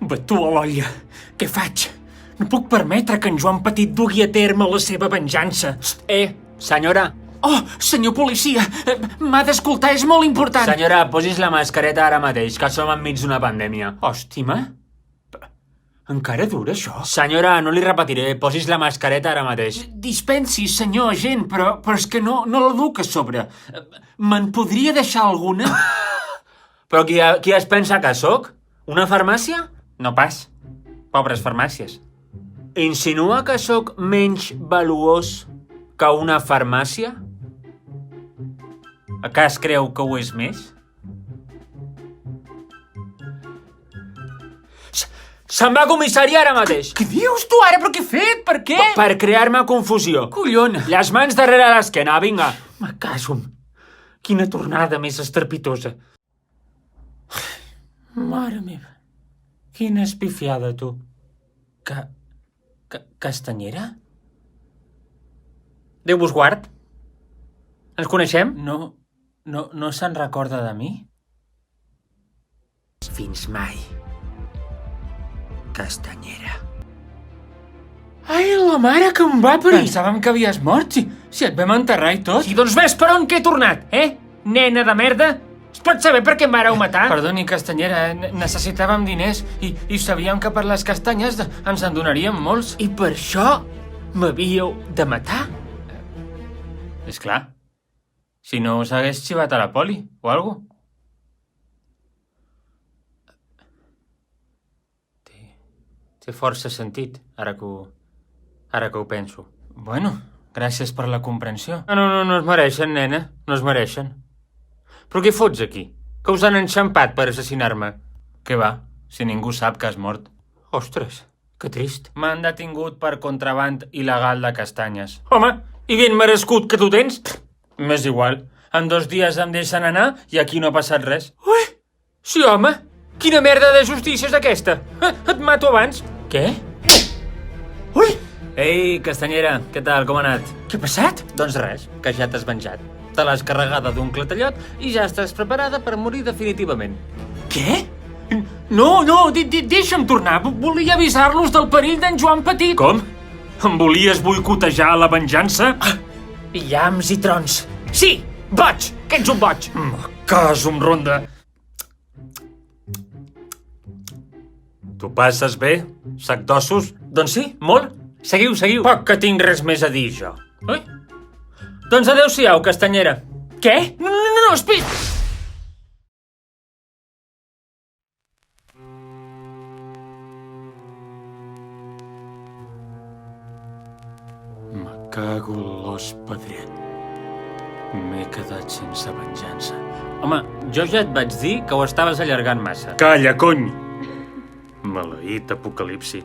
Batu a l'olla. Què faig? No puc permetre que en Joan Petit dugui a terme la seva venjança. Senyora. Oh, senyor policia, m'ha d'escoltar, és molt important. Senyora, posis la mascareta ara mateix, que som enmig d'una pandèmia. Hòstima, encara dura això? Senyora, no li repetiré, posis la mascareta ara mateix. Dispensi, senyor agent, però és que no la duc a sobre. Me'n podria deixar alguna? Però qui es pensa que sóc? Una farmàcia? No pas. Pobres farmàcies. Insinua que sóc menys valuós que una farmàcia? A cas creu que ho és més? Se'n va a comissària ara mateix. Què dius tu ara? Però què he fet? Per què? Per crear-me confusió. Collona! Les mans darrere l'esquena, vinga. Me caso amb... Quina tornada més estrepitosa. Mare meva. Quina espifiada, tu. Castanyera? Déu vos guard. Ens coneixem? No se'n recorda de mi? Fins mai. Castanyera. Ai, la mare que em va parir! Pensàvem que havies mort, si et vam enterrar i tot. Sí, doncs ves per on que he tornat, Nena de merda! Es pot saber per què em vareu matar? Perdoni, Castanyera, necessitàvem diners i sabíem que per les castanyes ens en donaríem molts. I per això m'havíeu de matar? És clar. Si no, us hagués xivat a la poli o alguna cosa. Té força sentit, ara que ho penso. Bueno, gràcies per la comprensió. No es mereixen, nena. No es mereixen. Però què fots aquí? Que us han enxampat per assassinar-me? Què va, si ningú sap que has mort. Ostres, que trist. M'han detingut per contraband il·legal de castanyes. Home, i ben merescut que tu tens? M'és igual. En 2 dies em deixen anar i aquí no ha passat res. Ui! Sí, home! Quina merda de justícia és aquesta? Et mato abans. Què? Ui! Ei, Castanyera, què tal, com ha anat? Què ha passat? Doncs res, que ja t'has venjat. Te l'has carregada d'un clatellot i ja estàs preparada per morir definitivament. Què? No, deixa'm tornar. Volia avisar-los del perill d'en Joan Petit. Com? Em volies boicotejar la venjança? Llamps i trons. Sí, boig, que ets un boig. Caso amb ronda. Tu passes bé, sac d'ossos? Doncs sí, molt. Seguiu. Poc que tinc res més a dir, jo. Ui? Doncs adeu-siau, Castanyera. Què? No, espera! Me cago en l'os pedret. M'he quedat sense venjança. Home, jo ja et vaig dir que ho estaves allargant massa. Calla, cony! Maleït apocalipsi.